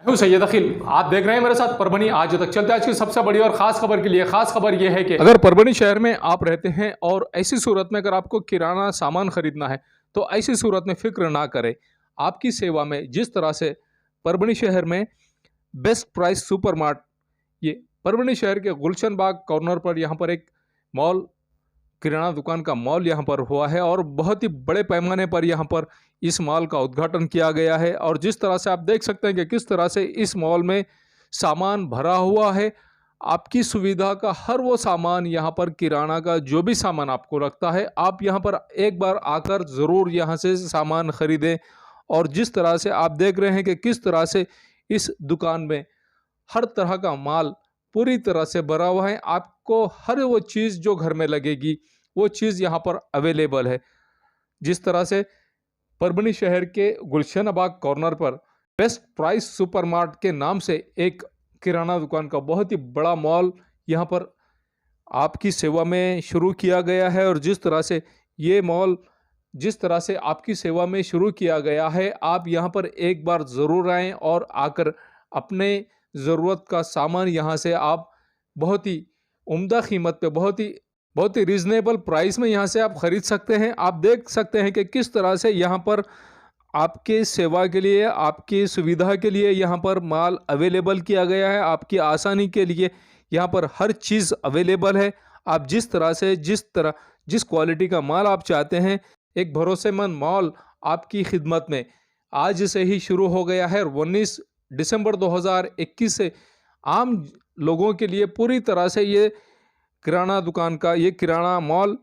हूं सैयद अखिल, आप देख रहे हैं मेरे साथ परभनी आज तक। चलते आज की सबसे बड़ी और खास खबर के लिए। खास खबर यह है कि अगर परभनी शहर में आप रहते हैं और ऐसी सूरत में अगर आपको किराना सामान खरीदना है तो ऐसी सूरत में फिक्र ना करें। आपकी सेवा में जिस तरह से परभनी शहर में बेस्ट प्राइस सुपर मार्ट, ये परभनी शहर के गुलशन बाग कॉर्नर पर यहाँ पर एक मॉल, किराना दुकान का मॉल यहाँ पर हुआ है और बहुत ही बड़े पैमाने पर यहाँ पर इस मॉल का उद्घाटन किया गया है। और जिस तरह से आप देख सकते हैं कि किस तरह से इस मॉल में सामान भरा हुआ है, आपकी सुविधा का हर वो सामान यहाँ पर, किराना का जो भी सामान आपको लगता है, आप यहाँ पर एक बार आकर ज़रूर यहाँ से सामान खरीदें। और जिस तरह से आप देख रहे हैं कि किस तरह से इस दुकान में हर तरह का माल पूरी तरह से भरा हुआ है। आपको हर वो चीज़ जो घर में लगेगी वो चीज़ यहाँ पर अवेलेबल है। जिस तरह से परभनी शहर के गुलशन बाग कॉर्नर पर बेस्ट प्राइस सुपरमार्ट के नाम से एक किराना दुकान का बहुत ही बड़ा मॉल यहाँ पर आपकी सेवा में शुरू किया गया है। और जिस तरह से ये मॉल जिस तरह से आपकी सेवा में शुरू किया गया है, आप यहाँ पर एक बार ज़रूर आएँ और आकर अपने ज़रूरत का सामान यहाँ से आप बहुत ही उम्दा कीमत पे, बहुत ही रीज़नेबल प्राइस में यहाँ से आप ख़रीद सकते हैं। आप देख सकते हैं कि किस तरह से यहाँ पर आपके सेवा के लिए, आपकी सुविधा के लिए यहाँ पर माल अवेलेबल किया गया है। आपकी आसानी के लिए यहाँ पर हर चीज़ अवेलेबल है। आप जिस क्वालिटी का माल आप चाहते हैं, एक भरोसेमंद मॉल आपकी खिदमत में आज से ही शुरू हो गया है। 19 दिसंबर 2021 से आम लोगों के लिए पूरी तरह से ये किराना दुकान का, ये किराना मॉल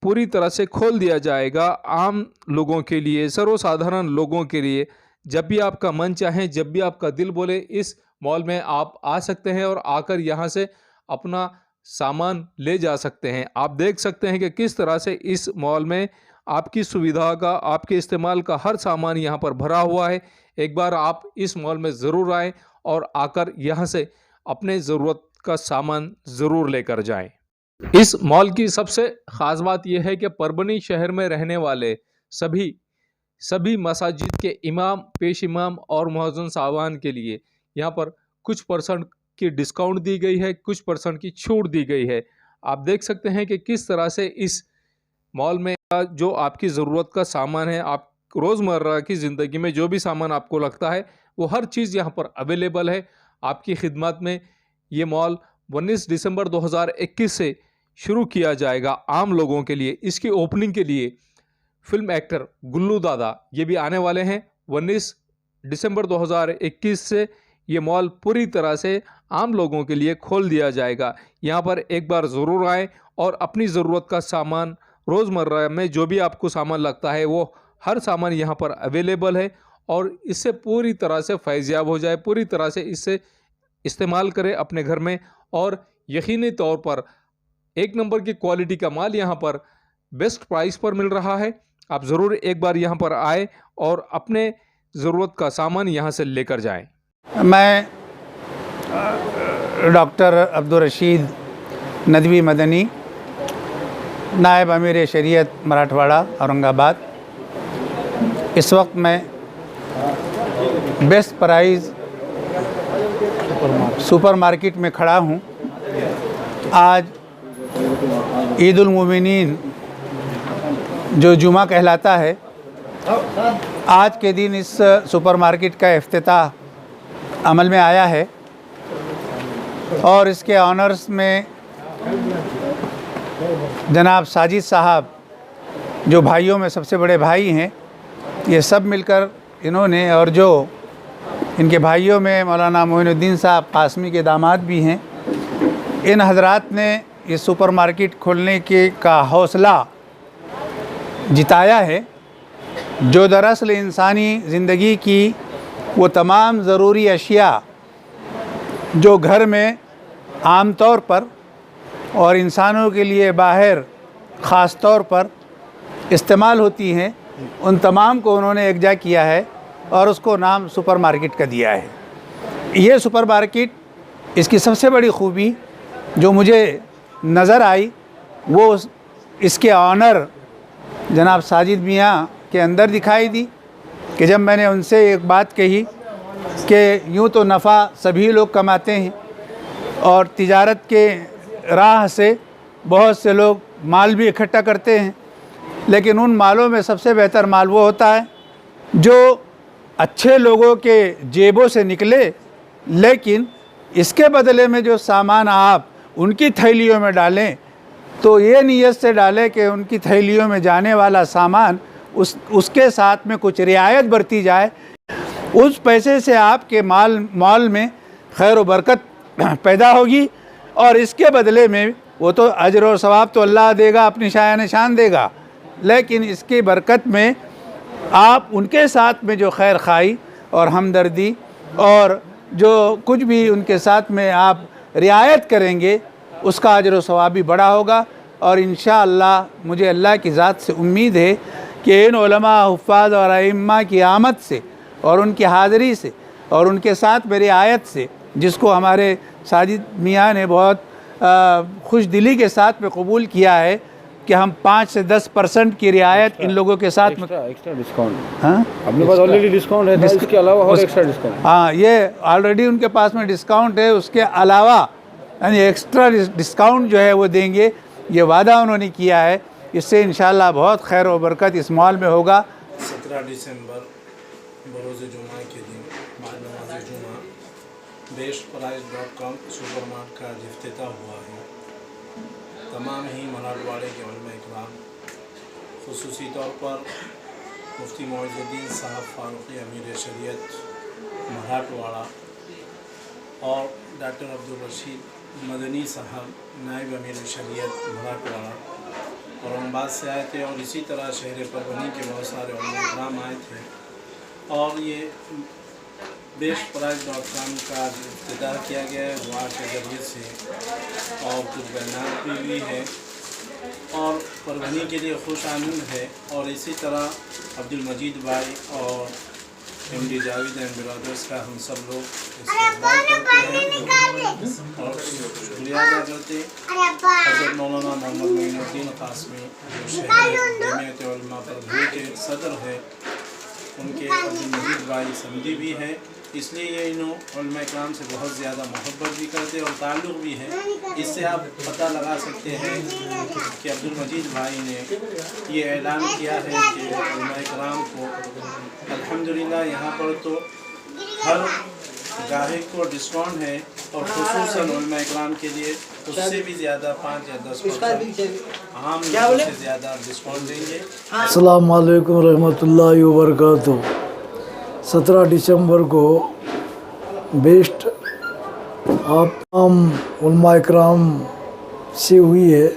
पूरी तरह से खोल दिया जाएगा आम लोगों के लिए, सर्वसाधारण लोगों के लिए। जब भी आपका मन चाहे, जब भी आपका दिल बोले, इस मॉल में आप आ सकते हैं और आकर यहाँ से अपना सामान ले जा सकते हैं। आप देख सकते हैं कि किस तरह से इस मॉल में आपकी सुविधा का, आपके इस्तेमाल का हर सामान यहाँ पर भरा हुआ है। एक बार आप इस मॉल में ज़रूर आएँ और आकर यहाँ से अपने ज़रूरत का सामान ज़रूर लेकर जाएं। इस मॉल की सबसे ख़ास बात यह है कि परभनी शहर में रहने वाले सभी मसाजिद के इमाम, पेश इमाम और मुअज्जिन साहबान के लिए यहाँ पर कुछ % की डिस्काउंट दी गई है, कुछ % की छूट दी गई है। आप देख सकते हैं कि किस तरह से इस मॉल में जो आपकी ज़रूरत का सामान है, आप रोज़मर्रा की ज़िंदगी में जो भी सामान आपको लगता है, वो हर चीज़ यहाँ पर अवेलेबल है आपकी खिदमत में। ये मॉल 19 दिसंबर 2021 से शुरू किया जाएगा आम लोगों के लिए। इसकी ओपनिंग के लिए फिल्म एक्टर गुल्लू दादा ये भी आने वाले हैं। 19 दिसंबर 2021 से ये मॉल पूरी तरह से आम लोगों के लिए खोल दिया जाएगा। यहाँ पर एक बार ज़रूर आएँ और अपनी ज़रूरत का सामान, रोज़मर्रा में जो भी आपको सामान लगता है, वो हर सामान यहाँ पर अवेलेबल है। और इससे पूरी तरह से फैज़याब हो जाए, पूरी तरह से इससे इस्तेमाल करें अपने घर में। और यकीनी तौर पर एक नंबर की क्वालिटी का माल यहाँ पर बेस्ट प्राइस पर मिल रहा है। आप ज़रूर एक बार यहाँ पर आए और अपने ज़रूरत का सामान यहाँ से लेकर जाएं। मैं डॉक्टर अब्दुल रशीद नदवी मदनी, नायब अमीर शरीयत मराठवाड़ा औरंगाबाद। इस वक्त मैं बेस्ट प्राइस सुपर मार्केट में खड़ा हूँ। आज ईद उल मोमिनीन जो जुमा कहलाता है, आज के दिन इस सुपर मार्केट का इफ्तिताह अमल में आया है और इसके ऑनर्स में जनाब साजिद साहब, जो भाइयों में सबसे बड़े भाई हैं, ये सब मिलकर इन्होंने, और जो इनके भाइयों में मौलाना मोइनुद्दीन साहब कासमी के दामाद भी हैं, इन हजरात ने इस सुपर मार्केट खोलने के का हौसला जिताया है, जो दरअसल इंसानी ज़िंदगी की वो तमाम ज़रूरी अशिया जो घर में आम तौर पर और इंसानों के लिए बाहर ख़ास तौर पर इस्तेमाल होती हैं, उन तमाम को उन्होंने एकजा किया है और उसको नाम सुपर मार्केट का दिया है। ये सुपर मार्केट, इसकी सबसे बड़ी खूबी जो मुझे नज़र आई वो इसके ऑनर जनाब साजिद मियाँ के अंदर दिखाई दी कि जब मैंने उनसे एक बात कही कि यूँ तो नफ़ा सभी लोग कमाते हैं और तिजारत के राह से बहुत से लोग माल भी इकट्ठा करते हैं, लेकिन उन मालों में सबसे बेहतर माल वो होता है जो अच्छे लोगों के जेबों से निकले, लेकिन इसके बदले में जो सामान आप उनकी थैलियों में डालें तो ये नीयत से डालें कि उनकी थैलियों में जाने वाला सामान उसके साथ में कुछ रियायत बरती जाए, उस पैसे से आपके माल में खैर व बरकत पैदा होगी और इसके बदले में वो तो अजर और सवाब तो अल्लाह देगा, अपनी शान शान देगा, लेकिन इसकी बरकत में आप उनके साथ में जो खैर खाई और हमदर्दी और जो कुछ भी उनके साथ में आप रियायत करेंगे उसका अजर व सवाब भी बड़ा होगा। और इंशाअल्लाह मुझे अल्लाह की ज़ात से उम्मीद है कि इन उलमा, हुफ़्फ़ाज़ और अइम्मा की आमद से और उनकी हाज़िरी से और उनके साथ में रियायत से, जिसको हमारे साजिद मियाँ ने बहुत खुश दिली के साथ में कबूल किया है कि हम 5 से 10% की रियायत इन लोगों के साथ में एक्स्ट्रा डिस्काउंट। हाँ, अपने पास ऑलरेडी डिस्काउंट है, इसके अलावा और एक्स्ट्रा डिस्काउंट। हाँ, ये ऑलरेडी उनके पास में डिस्काउंट है, उसके अलावा यानी एक्स्ट्रा डिस्काउंट जो है वो देंगे, ये वादा उन्होंने किया है। इससे इंशाअल्लाह बहुत खैर व बरकत इस मॉल में होगा। 17 दिसंबर बरोज़ जुमा के दिन बाद नमाज जुमा bestprice.com सुपरमार्ट का इफ्तिताह हुआ है। तमाम ही मराठवाड़े के उलमा इकराम, खुसूसी तौर पर मुफ्ती मोइज़ुद्दीन साहब फ़ारूक़ी अमीर शरीयत मराठवाड़ा और डॉक्टर अब्दुल रशीद मदनी साहब नायब अमीर शरीयत मराठवाड़ा औरंगाबाद से आए थे और इसी तरह शहर परभनी के बहुत सारे उलमा इकराम आए थे और ये bestprice.com का इब्तिदा किया गया है दुआ के ज़रिए से और कुछ बैनात भी हुई है और परभनी के लिए खुश आमद है। और इसी तरह अब्दुल मजीद भाई और MD जावेद एंड ब्रदर्स का हम सब लोग इस्तेमाल करते हैं और शुक्रिया अदा करते हज़रत मौलाना मोहम्मद मोइनुद्दीन कासमी जो शहर जमीयत उलमा परभनी के सदर है, उनके अब्दुल मजीद भाई समधी भी है, इसलिए ये इन उलमा इकराम से बहुत ज़्यादा मोहब्बत भी करते और ताल्लुक़ भी है। इससे आप पता लगा सकते हैं कि अब्दुल मजीद भाई ने ये ऐलान किया है कि उलमा इकराम को अल्हम्दुलिल्लाह यहाँ पर तो हर गाहक को डिस्काउंट है और खुसूसन उलमा इकराम के लिए उससे भी ज़्यादा 5 या 10% आम लोगों से ज़्यादा डिस्काउंट देंगे। अस्सलाम वालेकुम रहमतुल्लाहि व बरकातुहू। 17 दिसंबर को बेस्ट आम उलमा इकराम से हुई है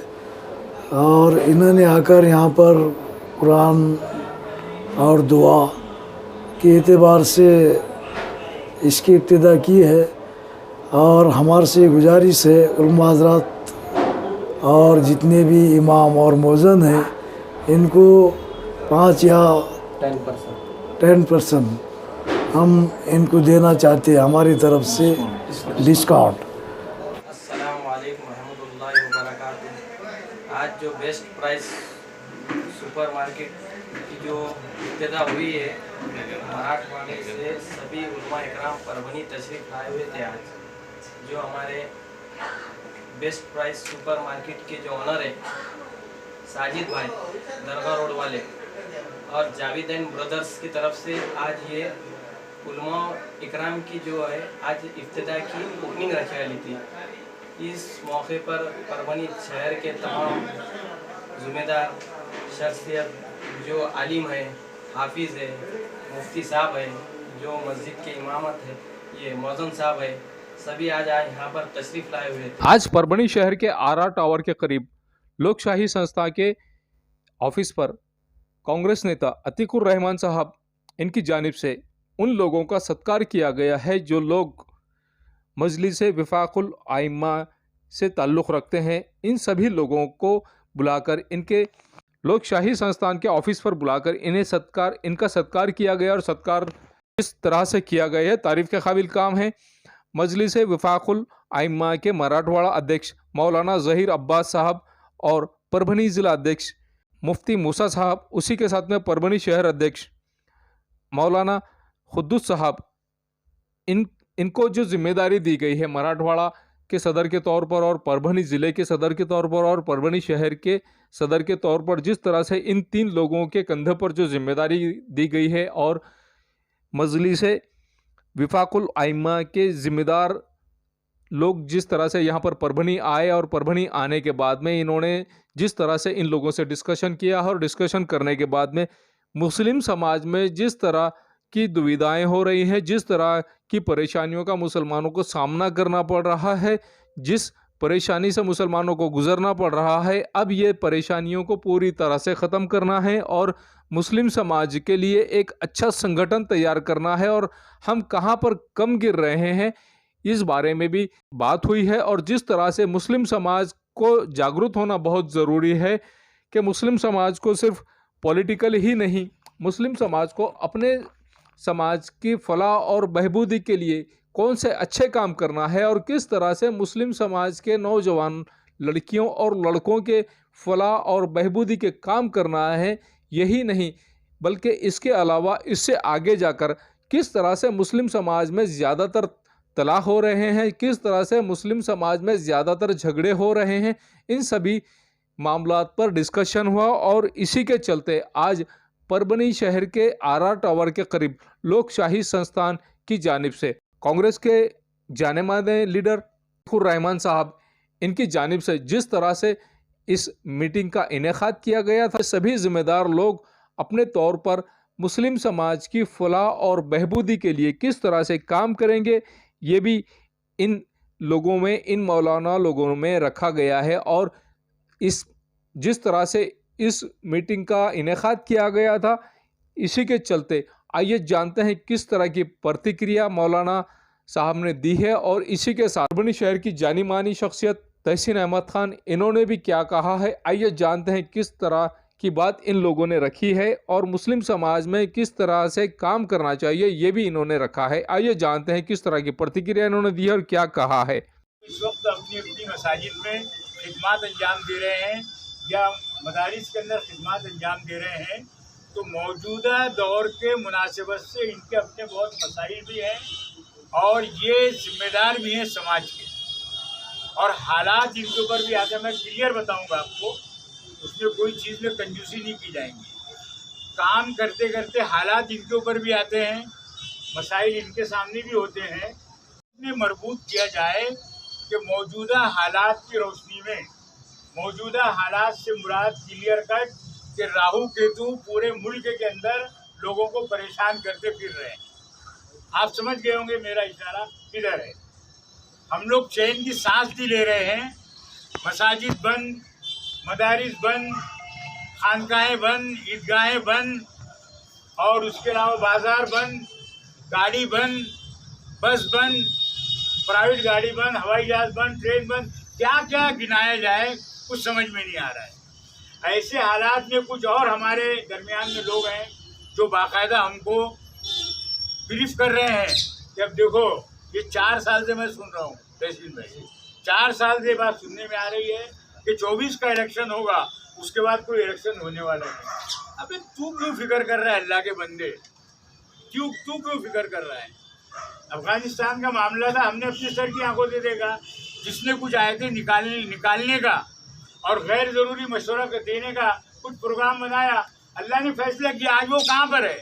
और इन्होंने आकर यहाँ पर कुरान और दुआ के एतबार से इसकी इब्तिदा की है और हमारे से गुजारिश है उलमा हज़रात और जितने भी इमाम और मौज़न हैं इनको 5 या 10% हम इनको देना चाहते हैं हमारी तरफ से डिस्काउंट। अस्सलाम वालेकुम रहमतुल्लाहि व बरकातुहू। आज जो बेस्ट प्राइस सुपर मार्केट की जो इब्तिदा हुई है, मराठवाड़े से सभी उलमा इकराम परभनी तशरीफ़ लाए हुए थे। आज जो हमारे बेस्ट प्राइस सुपर मार्केट के जो ऑनर है साजिद भाई दरगाह रोड वाले और जावेद एंड ब्रदर्स की तरफ से आज ये उलमा इकराम की जो है आज इफ्तिदा की ओपनिंग रखी वाली थी। इस मौके पर परभनी शहर के तमाम ज़िम्मेदार शख्सियत जो आलिम है, हाफिज़ है, मुफ्ती साहब है, जो मस्जिद के इमामत है, ये मौज़न साहब है, सभी आज यहाँ पर तशरीफ़ लाए हुए थे। आज परभनी शहर के आरा टावर के करीब लोकशाही संस्था के ऑफिस पर कांग्रेस नेता अतीकुर रहमान साहब इनकी जानिब से उन लोगों का सत्कार किया गया है जो लोग मजलिस विफाकुल आइम्मा से ताल्लुक़ रखते हैं। इन सभी लोगों को बुलाकर इनके लोकशाही संस्थान के ऑफिस पर बुलाकर इनका सत्कार किया गया और सत्कार इस तरह से किया गया है तारीफ़ के काबिल काम है। मजलिस विफाकुल आइम्मा के मराठवाड़ा अध्यक्ष मौलाना ज़हीर अब्बास साहब और परभनी ज़िला अध्यक्ष मुफ्ती मूसा साहब, उसी के साथ में परभनी शहर अध्यक्ष मौलाना खुद्दूस साहब इनको जो जिम्मेदारी दी गई है मराठवाड़ा के सदर के तौर पर और परभनी ज़िले के सदर के तौर पर और परभनी शहर के सदर के तौर पर, जिस तरह से इन 3 लोगों के कंधे पर जो जिम्मेदारी दी गई है और मजलिस विफाकुल आइम्मा के ज़िम्मेदार लोग जिस तरह से यहाँ पर परभनी आए और परभनी आने के बाद में इन्होंने जिस तरह से इन लोगों से डिस्कशन किया और डिस्कशन करने के बाद में मुस्लिम समाज में जिस तरह की दुविधाएं हो रही हैं, जिस तरह की परेशानियों का मुसलमानों को सामना करना पड़ रहा है, जिस परेशानी से मुसलमानों को गुजरना पड़ रहा है, अब ये परेशानियों को पूरी तरह से ख़त्म करना है और मुस्लिम समाज के लिए एक अच्छा संगठन तैयार करना है और हम कहाँ पर कम गिर रहे हैं इस बारे में भी बात हुई है। और जिस तरह से मुस्लिम समाज को जागरूक होना बहुत ज़रूरी है कि मुस्लिम समाज को सिर्फ पॉलिटिकल ही नहीं, मुस्लिम समाज को अपने समाज की फलाह और बहबूदी के लिए कौन से अच्छे काम करना है और किस तरह से मुस्लिम समाज के नौजवान लड़कियों और लड़कों के फलाह और बहबूदी के काम करना है। यही नहीं बल्कि इसके अलावा इससे आगे जाकर किस तरह से मुस्लिम समाज में ज़्यादातर तलाक हो रहे हैं, किस तरह से मुस्लिम समाज में ज़्यादातर झगड़े हो रहे हैं, इन सभी मामलात पर डिस्कशन हुआ। और इसी के चलते आज परभनी शहर के आर टावर के करीब लोकशाही संस्थान की जानिब से कांग्रेस के जाने माने लीडर फखरुर रहमान साहब, इनकी जानिब से जिस तरह से इस मीटिंग का इनेकाद किया गया था, सभी जिम्मेदार लोग अपने तौर पर मुस्लिम समाज की फलाह और बहबूदी के लिए किस तरह से काम करेंगे, ये भी इन लोगों में, इन मौलाना लोगों में रखा गया है। और इस जिस तरह से इस मीटिंग का इनेकाद किया गया था, इसी के चलते आइए जानते हैं किस तरह की प्रतिक्रिया मौलाना साहब ने दी है। और इसी के साथ परभनी शहर की जानी मानी शख्सियत तहसीन अहमद खान, इन्होंने भी क्या कहा है, आइए जानते हैं किस तरह की बात इन लोगों ने रखी है और मुस्लिम समाज में किस तरह से काम करना चाहिए ये भी इन्होंने रखा है। आइए जानते हैं किस तरह की प्रतिक्रिया इन्होंने दी है और क्या कहा है। इस वक्त अपनी अपनी मसाजिद में खिदमत अंजाम दे रहे हैं या मदारिस के अंदर खिदमत अंजाम दे रहे हैं, तो मौजूदा दौर के मुनासिबत से इनके अपने बहुत मसाइल भी हैं और ये जिम्मेदार भी हैं समाज के, और हालात इनके ऊपर भी आते हैं। मैं क्लियर बताऊंगा आपको, उसमें कोई चीज़ में कंजूसी नहीं की जाएंगी। काम करते करते हालात इनके ऊपर भी आते हैं, मसाइल इनके सामने भी होते हैं। इन्हें मरबूत किया जाए कि मौजूदा हालात की रोशनी में, मौजूदा हालात से मुराद क्लियर कट कि राहु केतु पूरे मुल्क के अंदर लोगों को परेशान करते फिर रहे हैं। आप समझ गए होंगे मेरा इशारा किधर है। हम लोग चैन की सांस भी ले रहे हैं, मसाजिद बंद, मदारिस बंद, खानकाहें बंद, ईदगाहें बंद और उसके अलावा बाज़ार बंद, गाड़ी बंद, बस बंद, प्राइवेट गाड़ी बंद, हवाई जहाज़ बंद, ट्रेन बंद, क्या क्या गिनाया जाए कुछ समझ में नहीं आ रहा है। ऐसे हालात में कुछ और हमारे दरमियान में लोग हैं जो बाकायदा हमको ब्रीफ कर रहे हैं कि अब देखो, ये 4 साल से मैं सुन रहा हूँ तहसील भाई, 4 साल से बात सुनने में आ रही है कि 24 का इलेक्शन होगा, उसके बाद कोई इलेक्शन होने वाला नहीं। अबे तू क्यों फिक्र कर रहा है अल्लाह के बंदे, तू क्यों फिक्र कर रहा है। अफगानिस्तान का मामला था, हमने अपने सर की आंखों से देखा, जिसने कुछ आयतें निकालने का और गैर ज़रूरी मशवरा देने का कुछ प्रोग्राम बनाया, अल्लाह ने फैसला किया, आज वो कहाँ पर है।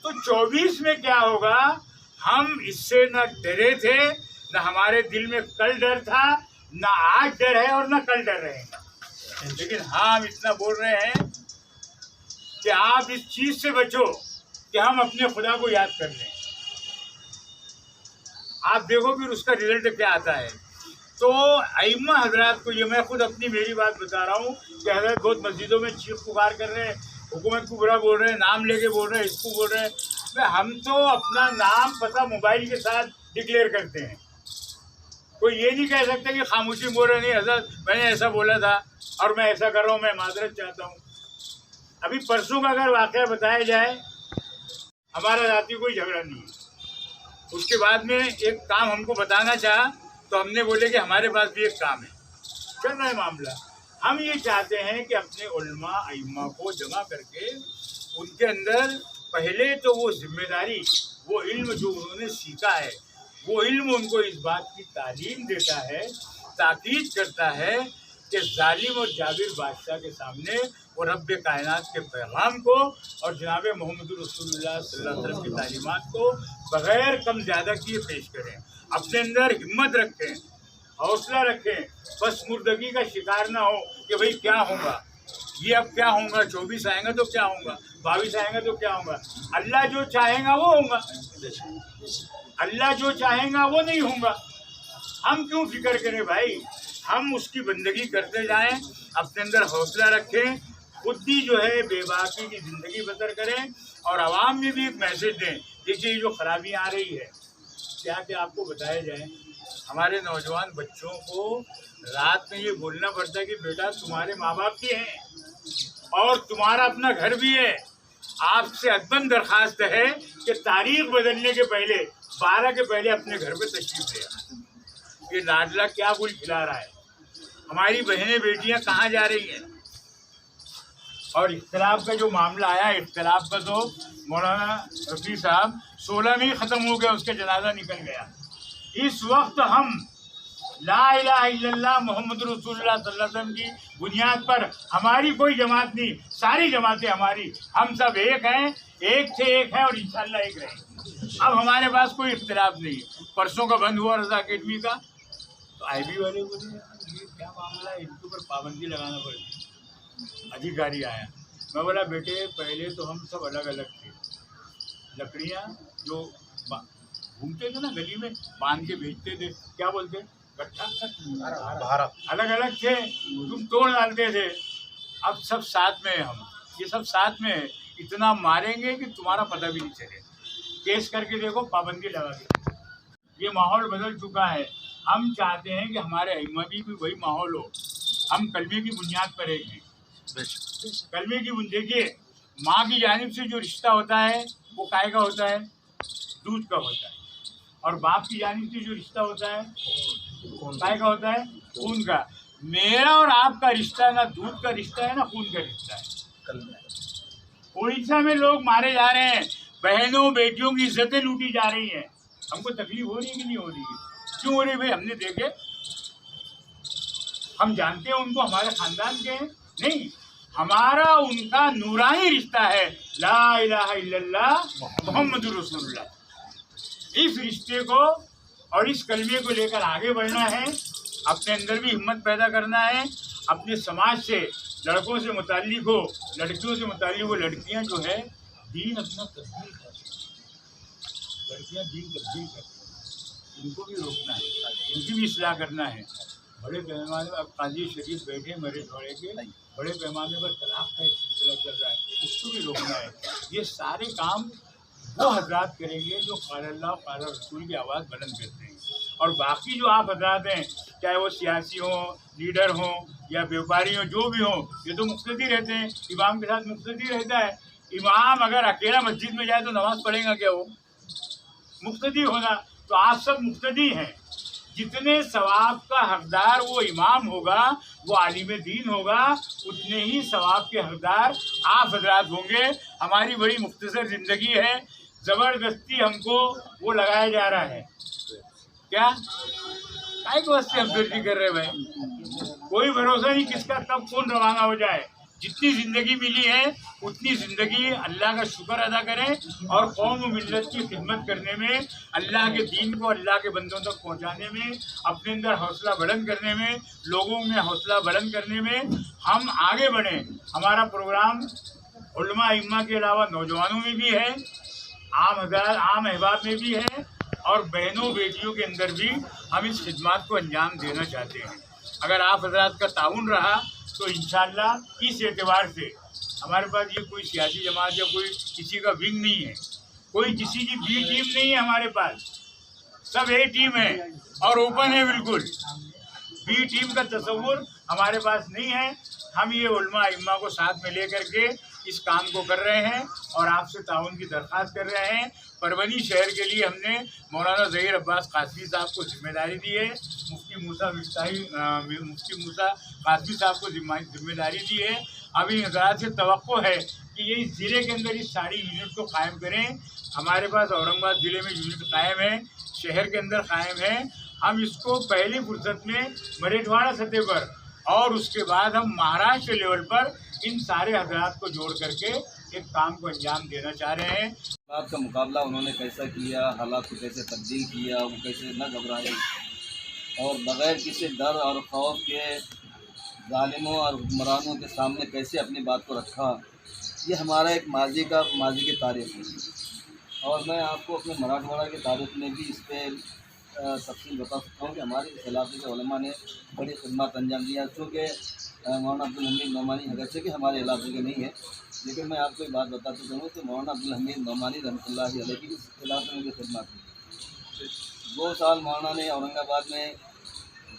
तो 24 में क्या होगा, हम इससे न डरे थे, न हमारे दिल में कल डर था, न आज डर है और न कल डर रहेगा। लेकिन हाँ, हम इतना बोल रहे हैं कि आप इस चीज़ से बचो कि हम अपने खुदा को याद कर लें। आप देखो फिर उसका रिजल्ट क्या आता है। तो अइम्मा हजरात को, ये मैं खुद अपनी मेरी बात बता रहा हूँ कि हजरत बहुत मस्जिदों में चीख पुकार कर रहे हैं, हुकूमत को बुरा बोल रहे हैं, नाम लेके बोल रहे हैं, इसको बोल रहे हैं। हम तो अपना नाम पता मोबाइल के साथ डिक्लेयर करते हैं। कोई ये नहीं कह सकते कि खामोशी बोल रहे, नहीं हजरत मैंने ऐसा बोला था और मैं ऐसा कर रहा हूँ, मैं माजरत चाहता हूँ। अभी परसों का अगर वाक़या बताया जाए, हमारा जाति कोई झगड़ा नहीं है। उसके बाद में एक काम हमको बताना चाहा तो हमने बोले कि हमारे पास भी एक काम है, चल रहा है मामला। हम ये चाहते हैं कि अपने उलमा अइम्मा को जमा करके उनके अंदर पहले तो वो जिम्मेदारी, वो इल्म जो उन्होंने सीखा है, वो इल्म उनको इस बात की तालीम देता है, ताकीद करता है कि जालिम और जाबिर बादशाह के सामने वो रब कायनात के पैगाम को और जनाब मोहम्मद रसूलुल्लाह सल्लल्लाहु अलैहि वसल्लम की तालीमात को बग़ैर कम ज़्यादा किए पेश करें। अपने अंदर हिम्मत रखें, हौसला रखें, बस मुर्दगी का शिकार ना हो कि भाई क्या होगा, ये अब क्या होगा, 24 आएंगे तो क्या होगा, 22 आएंगे तो क्या होगा। अल्लाह जो चाहेगा वो होगा, अल्लाह जो चाहेगा वो नहीं होगा। हम क्यों फिक्र करें भाई, हम उसकी बंदगी करते जाएं, अपने अंदर हौसला रखें, खुद भी जो है बेबाकी की ज़िंदगी बसर करें और आवाम में भी एक मैसेज दें। देखिए जो खराबियाँ आ रही है, क्या क्या आपको बताया जाए, हमारे नौजवान बच्चों को रात में ये बोलना पड़ता है कि बेटा तुम्हारे माँ बाप भी हैं और तुम्हारा अपना घर भी है, आपसे अदबन दरख्वास्त है कि तारीख बदलने के पहले 12 के पहले अपने घर पे तशरीफ ले। ये लाडला क्या गुल खिला रहा है, हमारी बहनें बेटियां कहाँ जा रही हैं। और इख्तिलाफ का जो मामला आया, इख्तिलाफ का तो मौलाना रफ़ी साहब 16 में ही ख़त्म हो गया, उसका जनाजा निकल गया। इस वक्त हम ला इलाहा इल्लल्लाह मोहम्मद रसूलुल्लाह सल्लल्लाहु अलैहि वसल्लम की बुनियाद पर, हमारी कोई जमात नहीं, सारी जमातें हमारी, हम सब एक हैं, एक से एक हैं और इंशाअल्लाह एक रहेंगे। अब हमारे पास कोई इख्तिलाफ नहीं है। परसों का बंद हुआ रज़ा अकेडमी का, तो IB वाले बोले ये क्या मामला है, इनके ऊपर पाबंदी लगाना पड़ेगी। अधिकारी आया, मैं बोला बेटे पहले तो हम सब अलग अलग थे, लकड़ियाँ जो घूमते थे ना गली में बांध के बेचते थे, क्या बोलते गट्ठा, अलग अलग थे, तुम तोड़ डालते थे। अब सब साथ में है, हम ये सब साथ में है, इतना मारेंगे कि तुम्हारा पता भी नहीं चले। केस करके देखो, पाबंदी लगा के। ये माहौल बदल चुका है। हम चाहते हैं कि हमारे अइम्मा भी वही माहौल हो, हम कलमे की बुनियाद पर रहेंगे। कलमे की बुनियाद, देखिए माँ की जानिब से जो रिश्ता होता है वो काय का होता है, दूध का होता है, और बाप की जानिब से जो रिश्ता होता है काय का होता है, खून का। मेरा और आपका रिश्ता ना दूध का रिश्ता है ना खून का रिश्ता है। उड़ीसा में लोग मारे जा रहे हैं, बहनों बेटियों की इज्जतें लूटी जा रही हैं। हमको तकलीफ हो रही है कि नहीं हो रही है? क्यों हो रही है भाई? हमने देखे, हम जानते हैं उनको, हमारे खानदान के हैं नहीं, हमारा उनका नूरानी रिश्ता है, ला इलाहा इल्लल्लाह मोहम्मद रसूलुल्लाह। इस रिश्ते को और इस कलमे को लेकर आगे बढ़ना है, अपने अंदर भी हिम्मत पैदा करना है, अपने समाज से लड़कों से मुताल्लिक हो, लड़कियों से मुताल्लिक हो। लड़कियां जो है दीन अपना तब्दील करती हैं, लड़कियां दीन तब्दील करती हैं, इनको भी रोकना है, इनकी भी इस्लाह करना है। बड़े पैमाने पर अब काजी शरीफ बैठे मेरे थोड़े के, बड़े पैमाने पर तलाक का एक सिलसिला चल रहा है, उसको भी रोकना है। ये सारे काम वो हजरात करेंगे जो क़ाल अल्लाह क़ाल रसूल की आवाज़ बुलंद करते हैं। और बाकी जो आप हजरात हैं, चाहे वो सियासी हों, लीडर हों या व्यापारी हों, जो भी हों, ये तो मुक़्तदी रहते हैं, इमाम के साथ मुक़्तदी रहता है। इमाम अगर अकेला मस्जिद में जाए तो नमाज़ पढ़ेगा क्या? वो मुक़्तदी होना, तो आप सब मुक़्तदी हैं। जितने सवाब का हकदार वो इमाम होगा, वो आलिम दीन होगा, उतने ही सवाब के हकदार आप हजरात होंगे। हमारी बड़ी मुख्तसर ज़िंदगी है, ज़बरदस्ती हमको वो लगाया जा रहा है। क्या काय को वास्ते हमदर्दी कर रहे भाई? कोई भरोसा नहीं किसका कब कौन रवाना हो जाए। जितनी ज़िंदगी मिली है उतनी ज़िंदगी अल्लाह का शुक्र अदा करें और कौम व मिल्लत की खिदमत करने में, अल्लाह के दीन को अल्लाह के बंदों तक पहुंचाने में, अपने अंदर हौसला बुलंद करने में, लोगों में हौसला बुलंद करने में हम आगे बढ़ें। हमारा प्रोग्राम उलमा इम्मा के अलावा नौजवानों में भी है, आम हज़रात आम अहबाब में भी है, और बहनों बेटियों के अंदर भी हम इस खिदमत को अंजाम देना चाहते हैं। अगर आप हज़रात का ताउन रहा तो इंशाअल्लाह इस एतबार से हमारे पास ये कोई सियासी जमात या कोई किसी का विंग नहीं है, कोई किसी की बी टीम नहीं है हमारे पास, सब ए टीम है और ओपन है बिल्कुल। बी टीम का तस्वुर हमारे पास नहीं है। हम ये उलमा इम्मा को साथ में लेकर के इस काम को कर रहे हैं और आपसे ताउन की दरख्वास्त कर रहे हैं। परवनी शहर के लिए हमने मौलाना ज़हीर अब्बास कासमी साहब को जिम्मेदारी दी है, मुफ्ती मूसा कासमी साहब को जिम्मेदारी दी है। अभी हज़रात से तवक्को है कि ये इस ज़िले के अंदर इस सारी यूनिट को कायम करें। हमारे पास औरंगाबाद ज़िले में यूनिट कायम है, शहर के अंदर कायम है। हम इसको पहली फुर्सत में मराठवाड़ा सतह पर और उसके बाद हम महाराष्ट्र लेवल पर इन सारे हजरात को जोड़ करके एक काम को अंजाम देना चाह रहे हैं। हालात का मुकाबला उन्होंने कैसा किया, हालात को कैसे तब्दील किया, वो कैसे न घबराए और बग़ैर किसी डर और खौफ के ज़ालिमों और हुक्मरानों के सामने कैसे अपनी बात को रखा, ये हमारा एक माजी की तारीख़ है। और मैं आपको अपने मराठवाड़ा की तारीख़ में भी इस पर तफसील बता सकता हूँ कि हमारे इस इलाके के उलमा ने बड़ी खिदमत अंजाम दिया। चूँकि मौलाना अब्दुल हमीद नौमानी अगरचे कि हमारे इलाके के नहीं है, लेकिन मैं आपको एक बात बताता चलूँ कि मौलाना अब्दुल हमीद नौमानी रहमतुल्लाहि अलैह की इस इलाके में भी खिदमत की। 2 साल मौलाना ने औरंगाबाद में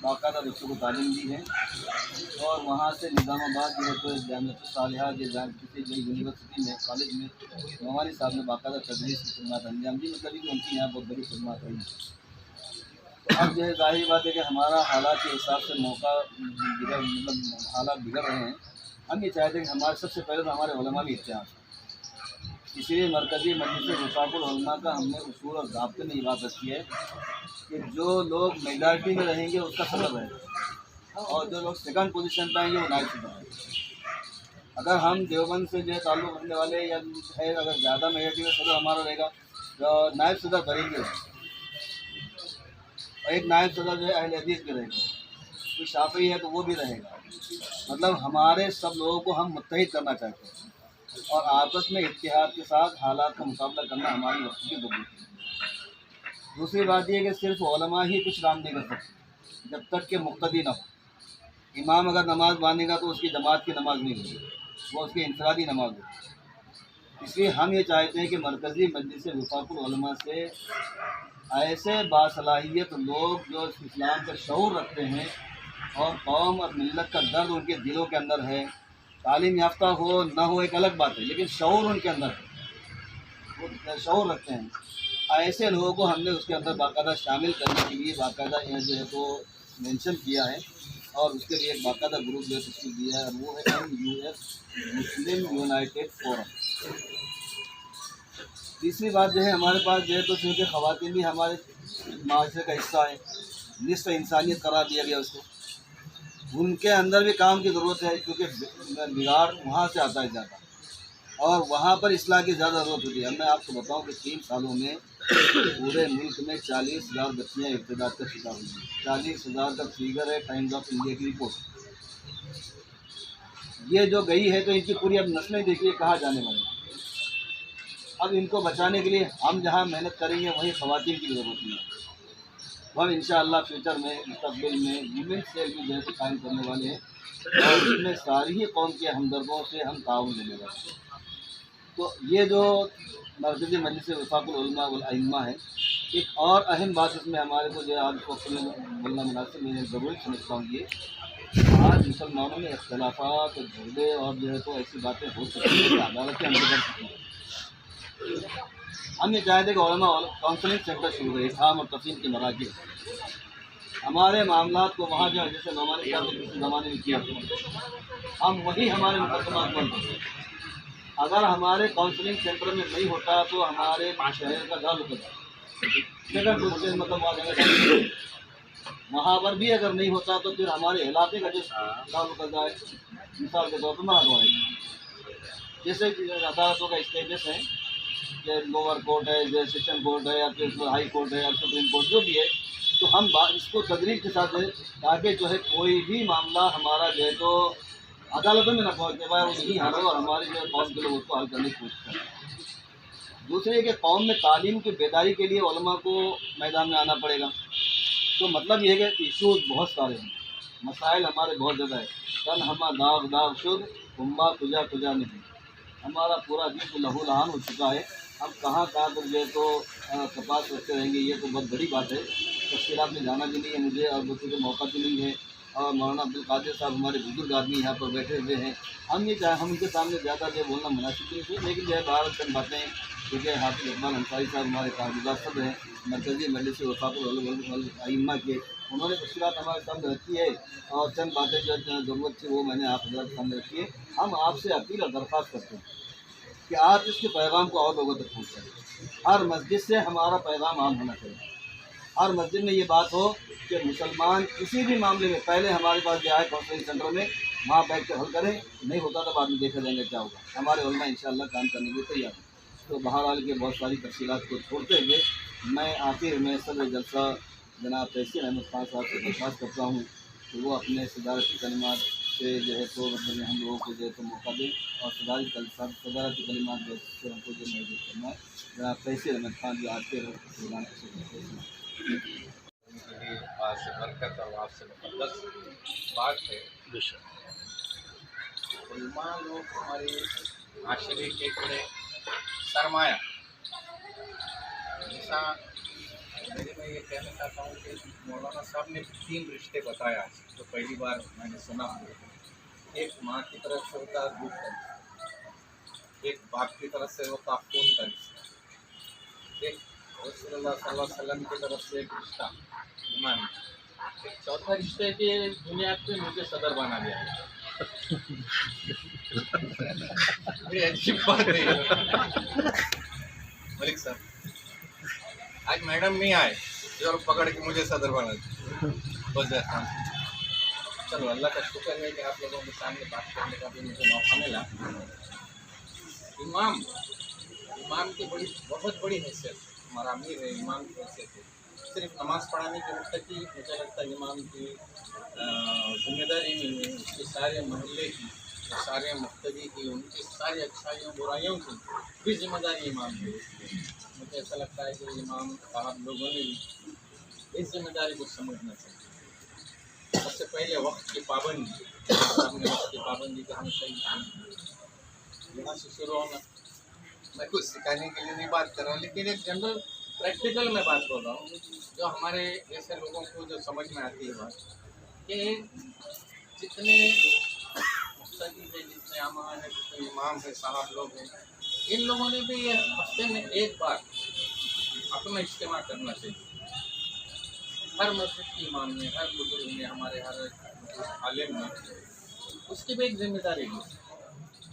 बाकायदा बच्चों को तालीम दी है और वहाँ से निज़ामाबाद जो है तो जामिया सालिहा किसी यूनिवर्सिटी में कॉलेज में नौमानी साहब ने बाकायदा तदरीस की खिदमत अंजाम दी। मतलब कि उनकी यहाँ बहुत बड़ी खिदमत रही है। तो अब जो है ज़ाहिर बात है कि हमारा हालात के हिसाब से हालात बिगड़ रहे हैं। हम ये चाहते हैं कि हमारे सबसे पहले तो हमारे उलमा भी इत्तेहाद, इसीलिए मरकज़ी मजलिस वफ़ाक़ुल उलमा का हमने उसूल और ज़ाब्ते में ये बात रखी है कि जो लोग मेजॉरिटी में रहेंगे उसका सदर रहेगा और जो लोग सेकंड पोजीशन पर आएंगे वो नायब सदर रहेगा। अगर हम देवबंद से जो है ताल्लुक़ रखने वाले या है अगर ज़्यादा मेजॉरिटी में सदर हमारा रहेगा तो नायब सदर बरेलवी रहेगा और एक नायब सदर जो है अहले हदीस के रहेगा, कोई शाफ़ी है तो वो भी रहेगा। मतलब हमारे सब लोगों को हम मुत्तहिद करना चाहते हैं और आपस में इत्तेहाद के साथ हालात का मुकाबला करना हमारी वक्त की ज़रूरत है। दूसरी बात यह है कि सिर्फ उलमा ही कुछ काम नहीं कर सकते जब तक कि मुक्तदी ना हो। इमाम अगर नमाज़ बांधेगा तो उसकी जमात की नमाज़ नहीं होगी, वो उसकी इंफरादी नमाज होगी। इसलिए हम ये चाहते हैं कि मरकज़ी मजलिस वफ़ाक़ुल उलमा से ऐसे बासलाहियत लोग जो इस्लाम का शऊर रखते हैं और कौम और मिल्लत का दर्द उनके दिलों के अंदर है, तालीम याफ्ता हो ना हो एक अलग बात है, लेकिन शऊर उनके अंदर है, वो शऊर रखते हैं। ऐसे लोगों को हमने उसके अंदर बाकायदा शामिल करने के लिए बाकायदा यह जो है तो मेंशन किया है और उसके लिए एक बाकायदा ग्रुप जो है तश्कील दिया है, वो है MUF मुस्लिम यूनाइटेड फोरम। तीसरी बात जो है हमारे पास जो है तो चूँकि ख़वातीन भी हमारे माशरे का हिस्सा है, निस्फ़ इंसानियत करार दिया गया उसको, उनके अंदर भी काम की ज़रूरत है क्योंकि बिगाड़ वहाँ से आता है ज़्यादा और वहाँ पर इस्लाह की ज़्यादा ज़रूरत होती है। मैं आपको बताऊँ कि 3 सालों में पूरे मुल्क में 40,000 बच्चियाँ इब्तिदा का शिकार हुई हैं। 40,000 का फिगर है टाइम्स ऑफ इंडिया की रिपोर्ट। ये जो गई है तो इनकी पूरी अब नस्लें देखिए कहाँ जाने वाली हैं। अब इनको बचाने के लिए हम जहाँ मेहनत करेंगे वहीं ख़वातीन की ज़रूरत नहीं है। हम इंशाअल्लाह फ्यूचर में मुस्तक़बिल में वुमेन सेल भी जो है कायम करने वाले हैं और इसमें सारी ही कौम के हमदर्दों से हम ताउन लेने वाले हैं। तो ये जो मरकज़ी मजलिस वफ़ाक़ुल उलमा वल अइम्मा है, एक और अहम बात इसमें हमारे को जो है आज वक्त में बोलना मुनासिब मैं ज़रूरी समझता हूँ ये आज मुसलमानों में इख्तलाफात और झगड़े और जो है तो ऐसी बातें हो सकती हैं कि अदालत के अंदर चुकी हैं। हम ये चाहते कि उलमा काउंसलिंग सेंटर शुरू करें, इफ़हाम और तफ़हीम के मराकिज़। हमारे मामलात को वहाँ जो है जैसे हमारे साथ किसी ज़माने में किया हम वही हमारे मुकदमात बन सकते। अगर हमारे काउंसलिंग सेंटर में नहीं होता तो हमारे शहर का गाँव रुक जाए, मतलब वहाँ पर भी अगर नहीं होता तो फिर हमारे इलाके का जो गाँव रुक जाए। मिसाल के तौर पर मराठवाड़ा जैसे अदालतों का स्टेटस है कि लोअर कोर्ट है, जो सेशन कोर्ट है या फिर हाई कोर्ट है या सुप्रीम कोर्ट जो भी है, तो हम इसको तदरीज के साथ है ताकि जो है कोई भी मामला हमारा जो है तो अदालतों में न पहुँचने पाए, वो यही हल हो और हमारे जो है कौम के लोग उसको हल करने की कोशिश करें। दूसरे कि कौम में तालीम की बेदारी के लिए उलमा को मैदान में आना पड़ेगा। तो मतलब ये है कि इशूज़ बहुत सारे हैं, मसाइल हमारे बहुत ज़्यादा है। कल हम दाग दाग शुद्ध कुम्बा तुझा तुझा नहीं, हमारा पूरा जिस्म लहू लहान हो चुका है। अब कहाँ कहाँ पर जो है तो कपास रखते रहेंगे, ये तो बहुत बड़ी बात है। तफसीलात में जाना भी नहीं है मुझे और बच्चों को मौका भी नहीं है। और मौलाना अब्दुल कादिर साहब हमारे बुजुर्ग आदमी यहाँ पर बैठे हुए हैं, हम ये चाहे हम उनके सामने ज़्यादा जो बोलना मुनासिब नहीं है, लेकिन जो है बाहर चंद बातें क्योंकि हाफिज़ इकबाल अंसारी साहब हमारे कागजात सब हैं मरकज़ी मजलिस वफ़ाक़ुल अइम्मा के, उन्होंने तफसीलात हमारे सामने रखी है और चंद बातें जो ज़रूरत थी वो मैंने आप हज़रात के सामने रखी है। हम आपसे अपील और दरख्वास्त करते हैं कि आप इसके पैगाम को और लोगों तक पहुँचाएँ। हर मस्जिद से हमारा पैगाम आम होना चाहिए। हर मस्जिद में ये बात हो कि मुसलमान किसी भी मामले में पहले हमारे पास जो है काउंसलिंग सेंटर में वहाँ बैठ कर हल करें, नहीं होता तो बाद में देखा जाएगा क्या होगा। हमारे उलमा इंशाअल्लाह काम करने के लिए तैयार हैं। तो बहरहाल के बहुत सारी तफसीलात को छोड़ते हुए मैं आखिर में सदर जलसा जनाब तहसीन अहमद खान साहब से दरख्वास्त करता हूँ कि वो अपने सदारती कलिमात से जो है तो मतलब हम लोगों को जो है तो मौका दें और सदारती कलिमात जो से हमको जो महसूस करना है। जनाब तहसीन अहमद खान जो आते हैं आज से बरकत और आपसे मुक़द्दस बात है। उलमा लोग हमारे माशरे के बड़े सरमाया। ऐसा मैं ये कहना चाहता हूँ कि मौलाना साहब ने 3 रिश्ते बताया तो पहली बार मैंने सुना। एक माँ की तरफ से होता है दूध का रिश्ता, एक बाप की तरफ से होता है खून का रिश्ता, एक रसूलुल्लाह सल्लल्लाहु अलैहि वसल्लम की तरफ से एक रिश्ता ईमान, एक चौथा रिश्ते के बुनियाद पे मुझे सदर बना दिया है। बड़ी अजीब बात है मलिक साहब। आज मैडम नहीं आए जो पकड़ के मुझे सदर बना दिया। बस ऐसा चलो अल्लाह का शुक्र है कि आप लोगों के सामने बात करने का भी मुझे मौका मिला। इमाम की बहुत बड़ी हैसियत, हमारा अमीर है, इमाम की हैसियत है। सिर्फ नमाज़ पढ़ाने के वक्त की मुझे लगता है इमाम की जिम्मेदारी नहीं है, उसके सारे मोहल्ले की, सारे मुख्तदी की, उनकी सारी अच्छाइयों बुराइयों की भी जिम्मेदारी इमाम की। मुझे ऐसा लगता है कि इमाम साहब लोगों ने भी इस जिम्मेदारी को समझना चाहिए। सबसे पहले वक्त की पाबंदी, आपने वक्त की पाबंदी का हमेशा यहाँ से शुरू होना। मैं कुछ सिखाने के लिए नहीं बात कर रहा, लेकिन एक जनरल प्रैक्टिकल में बात कर रहा हूँ जो हमारे जैसे लोगों को जो समझ में आती है बात कि जितने मुख्तदी है, जितने अमान है, जितने इमाम है, साहब लोग हैं, इन लोगों ने भी ये हफ्ते में एक बार अपना इज्तिमा करना चाहिए। हर मस्जिद के इमाम ने, हर बुजुर्ग ने, हमारे हर आलिम ने उसकी भी एक जिम्मेदारी है।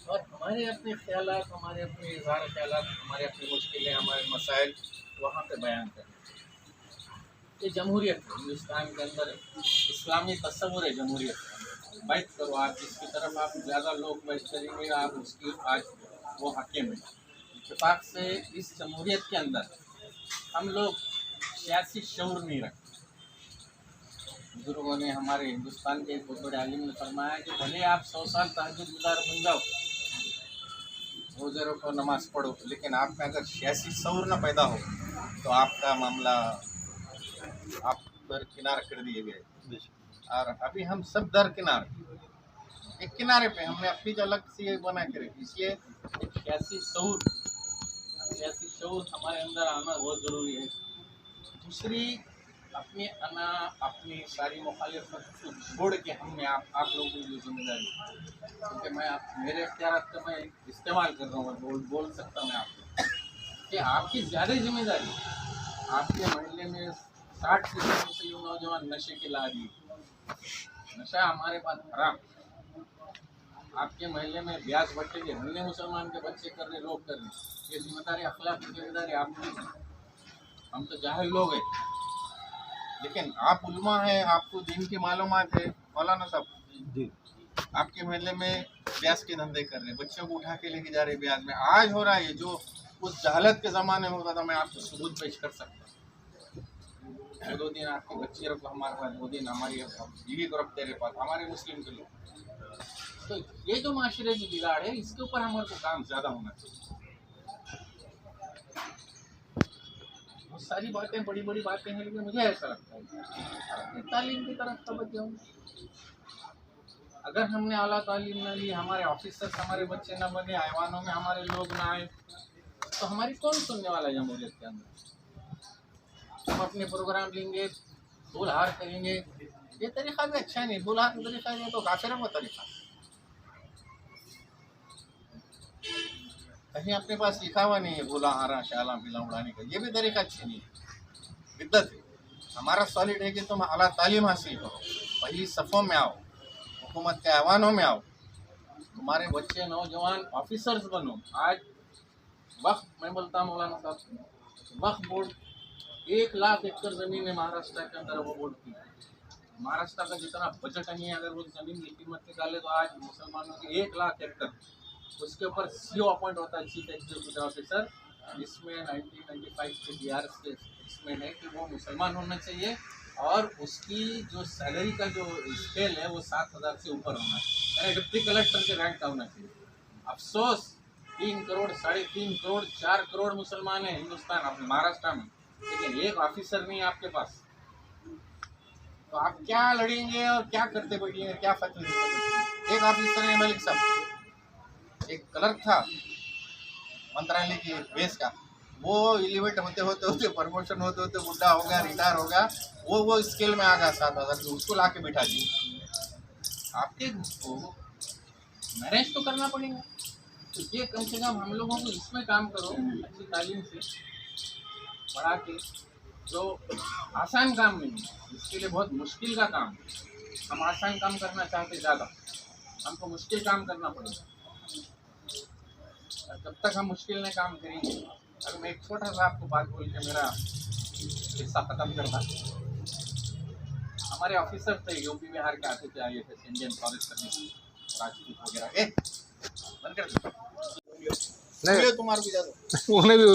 और हमारे अपने ख्यालात, हमारे अपने इज़हार ख्यालात, हमारे अपनी मुश्किलें, हमारे मसाइल वहाँ पे बयान करें। ये जमहूरियत है हिंदुस्तान के अंदर, इस्लामी तस्वुर है जमहूरियत। बैठ करो आप, जिसकी तरफ आप ज़्यादा लोग बैठ करेंगे आप उसकी आज वो हकीम है। इत्तेफाक से इस जमहूरियत के अंदर हम लोग सियासी शऊर नहीं रखते। बुजुर्गों ने, हमारे हिंदुस्तान के बहुत बड़े आलिम ने फरमाया कि भले आप 100 साल तहज्जुद गुज़ार बन जाओ, रोज़े रखो, नमाज़ पढ़ो, लेकिन आप में अगर सियासी शऊर न पैदा हो तो आपका मामला आप दरकिनार कर दिए गए। और अभी हम सब दरकिनार, एक किनारे पे हमने अपनी अलग से ये बना के रखी। इसलिए एक सियासी शऊर हमारे अंदर आना बहुत ज़रूरी है। दूसरी, अपनी अपनी सारी मुखालिफत को छोड़ के हमने आप लोगों की जो जिम्मेदारी, क्योंकि मैं मेरे इख्तियारात का मैं इस्तेमाल कर रहा हूँ, बोल सकता मैं आपको कि आपकी ज़्यादा जिम्मेदारी, आपके मोहल्ले में 60% से यूँ नौजवान नशे के लादी, नशा हमारे पास हराम। आपके मोहल्ले में ब्याज भट्टे के धंधे मुसलमान के बच्चे कर रहे, लोग कर रहे, ये जिम्मेदारी, अखलाक की जिम्मेदारी आपकी। हम तो जाहिल लोग हैं, लेकिन आप उलमा हैं, आपको दीन की मालूमात है। मौलाना साहब जी, आपके मोहल्ले में ब्याज के धंधे कर रहे, बच्चों को उठा के लेके जा रहे ब्याज में। आज हो रहा है जो उस जहालत के ज़माने में होता था, मैं आपको सबूत पेश कर सकता हूँ। 2 दिन आपकी बच्ची रखो हमारे पास, 2 दिन हमारी बीवी को रख तेरे पास, हमारे मुस्लिम के लोग। तो ये जो माशरे की बिगाड़ है, इसके ऊपर हमारे को काम ज़्यादा होना चाहिए। बहुत सारी बातें, बड़ी बड़ी बातें हैं, लेकिन मुझे ऐसा लगता है अपनी तालीम की तरफ तवज्जो हों। अगर हमने आला तालीम न ली, हमारे ऑफिसर्स हमारे बच्चे न बने, ऐवानों में हमारे लोग ना आए, तो हमारी कौन सुनने वाला है जमहूरियत के अंदर? हम अपने प्रोग्राम लेंगे, फूलहार करेंगे, ये तरीक़ा भी अच्छा नहीं। फूलहार का तरीक़ा है तो काफिरों का तरीक़ा। कहीं अपने पास लिखा हुआ नहीं है फूला हारा शाला पीला उड़ाने का, ये भी तरीक़ा अच्छी नहीं है, बिद्दत है। हमारा सॉलिड है कि तुम आला तालीम हासिल करो, वही सफ़ों में आओ, हुकूमत के ऐवानों में आओ, तुम्हारे बच्चे नौजवान ऑफिसर्स बनो। आज वक्त, मैं बोलता हूँ मौलाना साहब, वक्त बोर्ड 1 लाख एकड़ जमीन है महाराष्ट्र के अंदर वो बोर्ड की। महाराष्ट्र का जितना बजट नहीं है, अगर वो जमीन की कीमत निकाले तो आज मुसलमानों की 1 लाख एकड़, उसके ऊपर सीओ अपॉइंट होता है, चीफ एग्जीक्यूटिव ऑफिसर। इसमें 1995 के बिहार के इसमें है कि वो मुसलमान होना चाहिए और उसकी जो सैलरी का जो स्केल है वो 7,000 से ऊपर होना चाहिए, यानी डिप्टी कलेक्टर के रैंक का होना चाहिए। अफसोस 3 करोड़, 3.5 करोड़, 4 करोड़ मुसलमान हैं हिंदुस्तान, अपने महाराष्ट्र में, लेकिन एक ऑफिसर नहीं है आपके पास। तो आप क्या लड़ेंगे और क्या करते बैठिएगा, क्या फैसले देते? एक ऑफिसर है मलिक साहब, एक क्लर्क था मंत्रालय की बेस का, वो एलिवेट होते होते प्रमोशन होते बुढ़ा हो गया, रिटायर हो गया, वो स्केल में आ गया 7,000, उसको ला के बिठा दिए। आपके को मैनेज तो करना पड़ेगा, तो ये कम से कम हम लोगों को इसमें काम करो, अच्छी तालीम से पढ़ा के, जो आसान काम नहीं है, इसके लिए बहुत मुश्किल का काम है। हम आसान काम करना चाहते ज़्यादा, हमको मुश्किल काम करना पड़ेगा। और जब तक हम मुश्किल में काम करेंगे, अगर मैं एक छोटा सा आपको बात बोल के मेरा हिस्सा खत्म करता, हमारे ऑफिसर थे यूपी बिहार के, आते थे, आए थे इंडियन फॉरेस्ट सर्विस, राजपूत वगैरह, बंद कर नहीं तुम्हारे भी ज्यादा उन्हें भी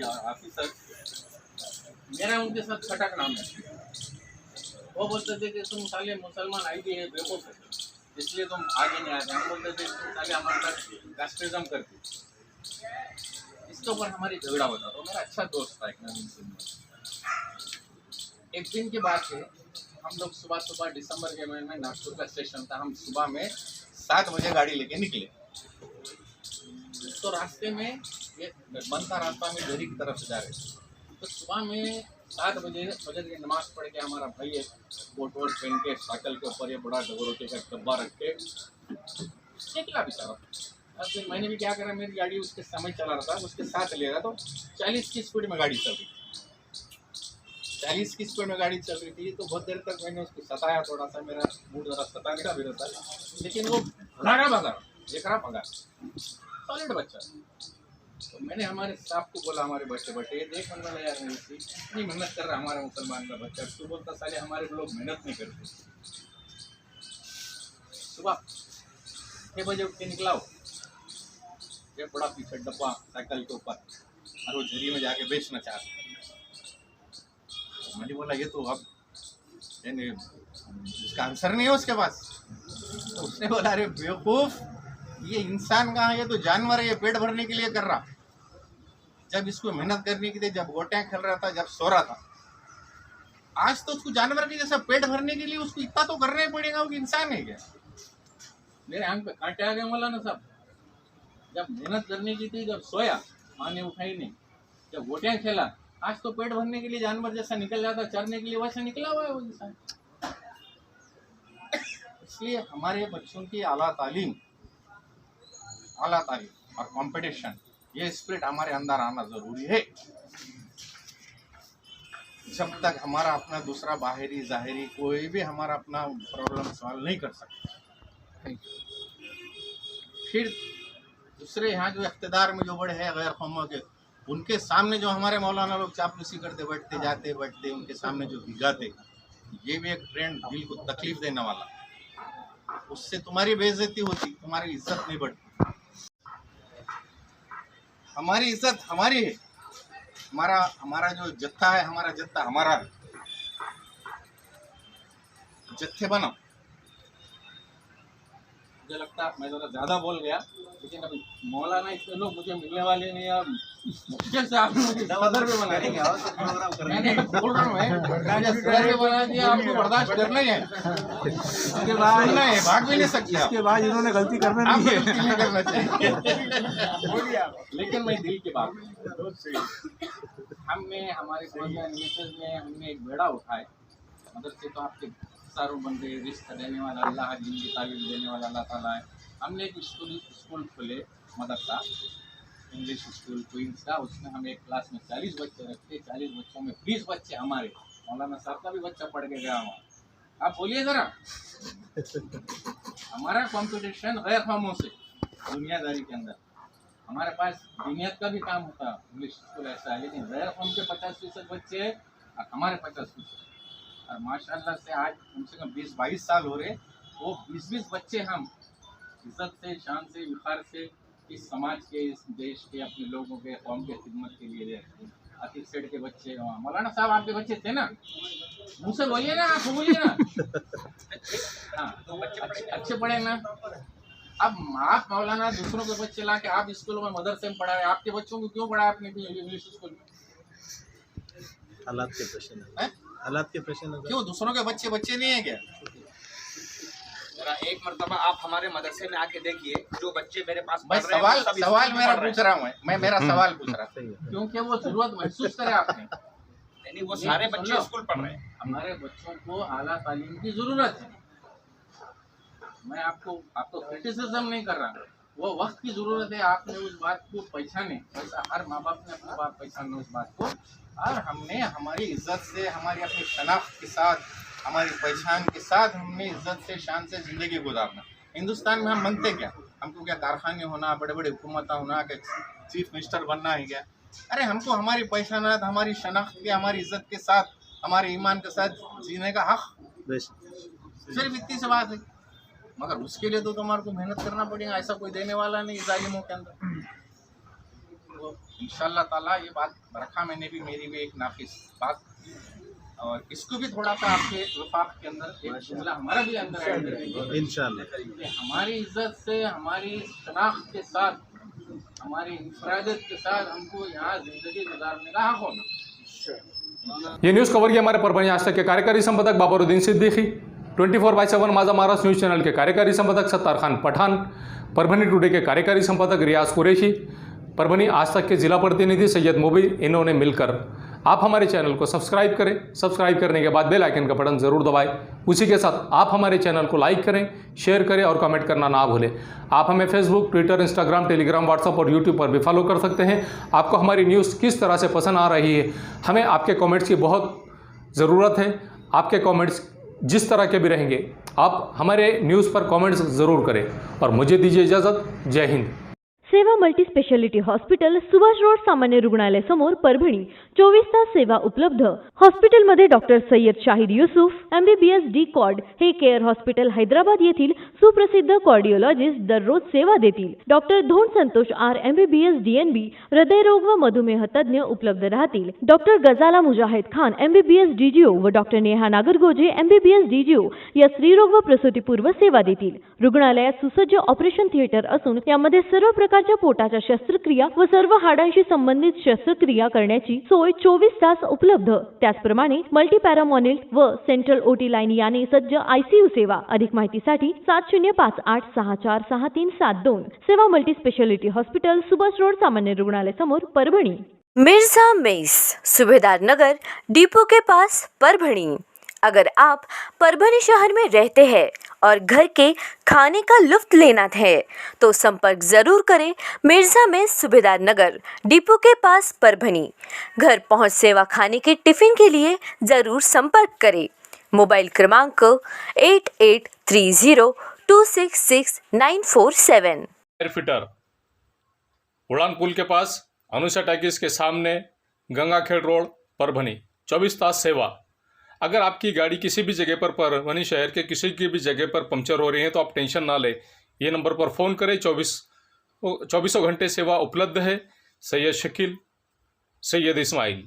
ऑफिसर, मेरा उनके साथ खटक नाम है। वो बोलते थे कि तुम साले मुसलमान आईडी है, बेवकूफ है, इसलिए तुम आगे नहीं आते। हम बोलते थे तुम साले हमारे साथ कास्टिज्म करते। इसके ऊपर हमारी झगड़ा होता। तो मेरा अच्छा दोस्त था एक नवीन सिंह। एक दिन की बात है, हम लोग सुबह दिसंबर के महीने में नागपुर का स्टेशन था, हम सुबह में 7 बजे गाड़ी लेके निकले। तो रास्ते में ये बनता रास्ता में दहरी की तरफ से जा रहे थे। तो सुबह में 7 बजे फजर की नमाज पढ़ के हमारा भाई एक कोट वोट पहन के साइकिल के ऊपर ये बड़ा रोटी का डब्बा रख के निकला बेचारा। अब फिर मैंने भी क्या करा, मेरी गाड़ी उसके समय चला रहा था, उसके साथ ले रहा, तो 40 की स्पीड में गाड़ी चल रही थी। 40 की स्पीड में गाड़ी चल रही थी। तो बहुत देर तक मैंने उसको सताया, थोड़ा सा मेरा मूड जरा सताने का भी रहता है, लेकिन वो भगा सॉलिड बच्चा। तो मैंने हमारे साहब को बोला, हमारे बच्चे ये देख, मन यार इतनी मेहनत कर रहा हमारा मुसलमान का बच्चा, तो बोलता साले हमारे लोग मेहनत नहीं करते। सुबह 6 बजे उठ के निकला हो, ये बड़ा पीछे डब्बा साइकिल के ऊपर, और वो झरी में जाके बेचना चाहता। मैंने बोला ये तो अब इसका आंसर नहीं है उसके पास। तो उसने बोला अरे बेवकूफ, ये इंसान कहाँ है, ये तो जानवर है, ये पेट भरने के लिए कर रहा। जब इसको मेहनत करने के लिए, जब गोटियां खेल रहा था, जब सो रहा था, आज तो उसको जानवर के जैसा पेट भरने के लिए उसको इतना तो करना ही पड़ेगा। वो इंसान है क्या? मेरे आंख पे कांटे आ गए मौलाना साहब। जब मेहनत करने की थी, जब सोया, माँ ने उठाई नहीं, जब गोटियां खेला, आज तो पेट भरने के लिए जानवर जैसा निकल जाता, चरने के लिए वैसा निकला हुआ है वो इंसान। इसलिए हमारे बच्चों की आला तालीम और कंपटीशन, ये स्पिरिट हमारे अंदर आना जरूरी है। जब तक हमारा अपना दूसरा बाहरी जाहिरी कोई भी हमारा अपना प्रॉब्लम सॉल्व नहीं कर सकता, फिर दूसरे यहाँ जो इख्तिदार में जो बड़े हैं गैर कौमों के, उनके सामने जो हमारे मौलाना लोग चापलूसी करते बैठते जाते उनके सामने जो भिगाते, ये भी एक ट्रेंड दिल को तकलीफ देने वाला। उससे तुम्हारी बेइज्जती होती, तुम्हारी इज्जत नहीं बढ़ती। हमारी इज्जत हमारी है, हमारा जो जत्था है, हमारा जत्था हमारा है। जत्थे बनो। मुझे लगता है मैं ज़रा ज़्यादा बोल गया, लेकिन अभी मौलाना इतने लोग मुझे मिलने वाले नहीं, और मुश्किल से आप मुझे सदर भी बना देंगे। मैंने बोल रहा हूँ सदर भी बना दिया, आपको बर्दाश्त करना ही है। इसके बाद सुनना है, भाग भी नहीं सकते। इसके बाद इन्होंने गलती करना नहीं करना चाहिए। लेकिन मैं दिल की बात, हमने हमारे हमने एक बेड़ा उठाए। मदरसे तो आपके सारों बंदे, रिश्ता देने वाला अल्लाह, दीन की तालीम देने वाला अल्लाह ताला है। हमने एक स्कूल खोले, मदरसा इंग्लिश स्कूल क्वींस का। उसमें हम एक क्लास में 40 बच्चे रखते। 40 बच्चों में 20 बच्चे हमारे, मौलाना साहब का भी बच्चा पढ़ के गया वहाँ। आप बोलिए ज़रा, हमारा कंपटीशन गैर कौमों से दुनियादारी के अंदर। हमारे पास दिनियत का भी काम होता है, इंग्लिश स्कूल ऐसा है, लेकिन गैर कौम के 50% बच्चे हैं और हमारे 50%। और माशाल्लाह से आज कम से कम 20-22 साल हो रहे, वो 20-20 बच्चे हम इज्जत से, शान से, विखार से इस समाज के, इस देश के, अपने लोगों के, कौम के खिदमत के लिए रहते हैं। आतिफ सेठ के बच्चे, मौलाना साहब आपके बच्चे थे ना, मुँह से बोलिए ना, आप बोलिए ना। हाँ, अच्छे पढ़े ना। अब आप मौलाना दूसरों के बच्चे ला के आप स्कूलों में मदरसे में पढ़ा रहे, आपके बच्चों को क्यों पढ़ा आपने इंग्लिश स्कूल में? हालात के प्रश्न, हालात के प्रश्न। क्यों दूसरों के बच्चे बच्चे नहीं है क्या? जरा एक मर्तबा आप हमारे मदरसे में आके देखिए, जो बच्चे मेरे पास भाई सवाल मेरा पूछ रहा हूँ मैं मेरा सवाल पूछ रहा हूँ, क्योंकि वो जरूरत महसूस करे आपने। नहीं, वो सारे बच्चे स्कूल पढ़ रहे हैं। हमारे बच्चों को आला तालीम की जरूरत है। मैं आपको क्रिटिसिज्म नहीं कर रहा, वो वक्त की जरूरत है। आपने उस बात को पहचाने, वैसा हर माँ बाप ने अपने बाप पहचाने उस बात को, और हमने हमारी इज्जत से, हमारी अपनी शनाख्त के साथ, हमारी पहचान के साथ हमने इज्जत से, शान से ज़िंदगी गुजारना। हिंदुस्तान में हम मांगते क्या? हमको क्या कारखाने होना, बड़े बड़े हुकूमत होना, क्या चीफ मिनिस्टर बनना है क्या? अरे हमको हमारी पहचानात, हमारी शनाख्त के, हमारी इज्जत के साथ, हमारे ईमान के साथ जीने का हक, सिर्फ इतनी सी बात है। मगर उसके लिए तो तुम्हारे को मेहनत करना पड़ेगा, ऐसा कोई देने वाला नहीं जालिमों के अंदर। तो इंशाअल्लाह ताला ये बात रखा मैंने भी, मेरी भी एक नाफिस बात, और इसको भी थोड़ा सा आपके वफाक के अंदर एक जुमला हमारा भी अंदर ऐड करेंगे इंशाअल्लाह। हमारी इज्जत से, हमारी शनाख्त के साथ, हमारी इंफरादियत के साथ हमको यहाँ जिंदगी गुजारने का हक होना। ये न्यूज़ कवर किया हमारे परभणी आज तक के कार्यकारी संपादक बाबरुद्दीन सिद्दीकी, 24/7 माझा महाराष्ट्र न्यूज़ चैनल के कार्यकारी संपादक सत्तार खान पठान, परभणी टुडे के कार्यकारी संपादक रियाज कुरैशी, परभणी आज तक के जिला प्रतिनिधि सैयद मुबीन, इन्होंने मिलकर आप हमारे चैनल को सब्सक्राइब करें। सब्सक्राइब करने के बाद बेल आइकन का बटन ज़रूर दबाएं। उसी के साथ आप हमारे चैनल को लाइक करें, शेयर करें और कमेंट करना ना भूलें। आप हमें Facebook, Twitter, Instagram, Telegram, WhatsApp और यूट्यूब पर भी फॉलो कर सकते हैं। आपको हमारी न्यूज़ किस तरह से पसंद आ रही है, हमें आपके कमेंट्स की बहुत ज़रूरत है। आपके कमेंट्स जिस तरह के भी रहेंगे, आप हमारे न्यूज़ पर कमेंट्स ज़रूर करें। और मुझे दीजिए इजाज़त। जय हिंद। Seva multi speciality hospital, Subhash road, सामान्य रुग्णालय समोर, परभणी। 24 तास सेवा उपलब्ध। हॉस्पिटलमध्ये डॉक्टर सय्यद शाहिद युसूफ, MBBS डी कॉर्ड हे केअर हॉस्पिटल हैदराबाद येथील सुप्रसिद्ध कार्डिओलॉजिस्ट दररोज सेवा देतील। Doctor Dhond Santosh R, MBBS DNB हृदयरोग व मधुमेह तज्ञ उपलब्ध राहतील। Doctor Gazala Mujahid Khan, MBBS DGO व doctor Neha Nagargoje, MBBS DGO या स्त्रीरोग व प्रसूतीपूर्व सेवा देतील। रुग्णालयात सुसज्ज ऑपरेशन थिएटर असून यामध्ये सर्व प्रकारच्या पोटाच्या शस्त्रक्रिया व सर्व हाडांशी संबंधित शस्त्रक्रिया करण्याची सोय 24 तास उपलब्ध। त्याचप्रमाणे मल्टी पॅरामोनिल व सेंट्रल OT लाईन याने सज्ज ICU सेवा। अधिक माहितीसाठी 7058646372। सेवा multi speciality hospital, Subhash road, सामान्य रुग्णालय समोर, परभणी। मिर्जा मेस, सुबेदार नगर, डिपो के पास, परभणी। अगर आप परभणी शहर में रहते हैं और घर के खाने का लुत्फ लेना है तो संपर्क जरूर करें मिर्जा में, सुबेदार नगर, डिपो के पास, परभणी। घर पहुंच सेवा खाने के टिफिन के लिए जरूर संपर्क करें। मोबाइल क्रमांक 8830266947। एयरफिटर, उड़ान पुल के पास, अनुषा टैकिस के सामने, गंगाखेड़ रोड, परभणी। 24 तास सेवा। अगर आपकी गाड़ी किसी भी जगह पर, परभणी शहर के किसी की भी जगह पर पंक्चर हो रही है तो आप टेंशन ना लें, ये नंबर पर फ़ोन करें। 24 घंटे सेवा उपलब्ध है। सैयद शकील, सैयद इस्माइल,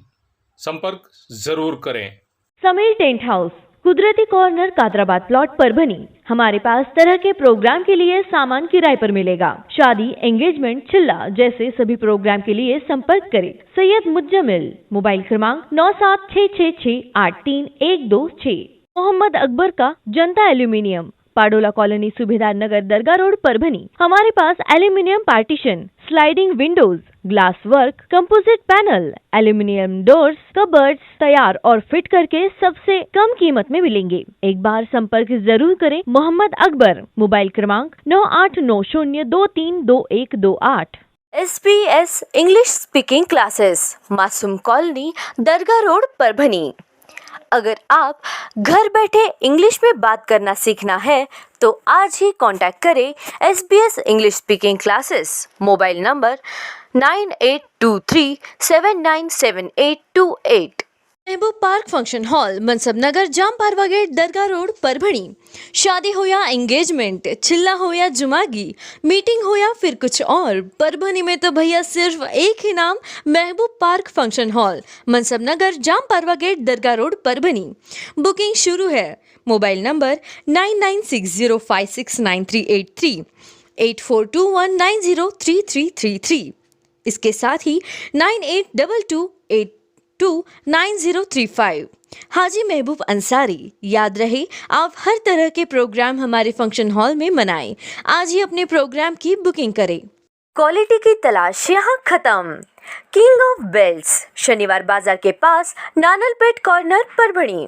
संपर्क ज़रूर करें। समीर टेंट हाउस, कुदरती कॉर्नर, कादराबाद प्लॉट, परभणी। हमारे पास तरह के प्रोग्राम के लिए सामान किराए पर मिलेगा। शादी, एंगेजमेंट, चिल्ला जैसे सभी प्रोग्राम के लिए संपर्क करें सैयद मुज्जमिल। मोबाइल क्रमांक 9766683126। मोहम्मद अकबर का Janata aluminium, Padola colony, Subedar Nagar, Dargah road, Parbhani. हमारे पास aluminium partition, sliding windows, glass work, composite panel, aluminium doors, cupboards तैयार और फिट करके सबसे कम कीमत में मिलेंगे। एक बार संपर्क जरूर करें मोहम्मद अकबर। मोबाइल क्रमांक 9890232128। SBS इंग्लिश स्पीकिंग क्लासेस, मासूम कॉलोनी, दरगाह रोड, परभणी। अगर आप घर बैठे इंग्लिश में बात करना सीखना है तो आज ही कांटेक्ट करें SBS English speaking classes. Mobile number 9823797828। महबूब पार्क फंक्शन हॉल, मनसब नगर, जाम पारवा गेट, दरगाह रोड, परभणी। शादी हो या एंगेजमेंट, चिल्ला हो या जुमागी, मीटिंग हो या फिर कुछ और, परभणी में तो भैया सिर्फ एक ही नाम, महबूब पार्क फंक्शन हॉल, मनसब नगर, जाम पारवा गेट, दरगाह रोड, परभणी। बुकिंग शुरू है। Mobile number 9960569383, 8421903333। इसके साथ ही 9822829035। हाजी महबूब अंसारी। याद रहे, आप हर तरह के प्रोग्राम हमारे फंक्शन हॉल में मनाएं। आज ही अपने प्रोग्राम की बुकिंग करें। क्वालिटी की तलाश यहाँ खत्म। King of belts, Shaniwar Bazar के पास, Nanalpeth corner, Parbhani.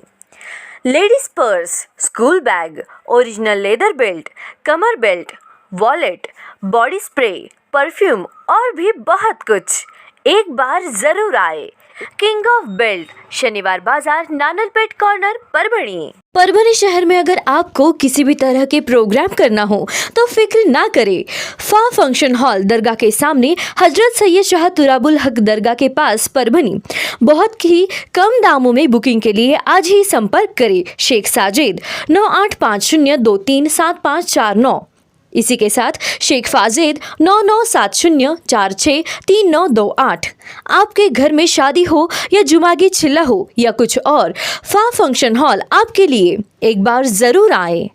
Ladies purse, school bag, original leather belt, कमर belt, wallet, body spray, perfume और भी बहुत कुछ। एक बार जरूर आए। किंग ऑफ बेल्ट, शनिवार बाजार, नानलपेट कॉर्नर, परभणी। परभणी शहर में अगर आपको किसी भी तरह के प्रोग्राम करना हो तो फिक्र ना करें। फा फंक्शन हॉल, दरगाह के सामने, हजरत सैयद शाह तुराबुल हक दरगाह के पास, परभणी। बहुत ही कम दामों में बुकिंग के लिए आज ही संपर्क करें। शेख साजिद 9850237549। इसी के साथ शेख फाजिद 9970463928। आपके घर में शादी हो या जुमागी, चिल्ला हो या कुछ और, फा फंक्शन हॉल आपके लिए। एक बार जरूर आए।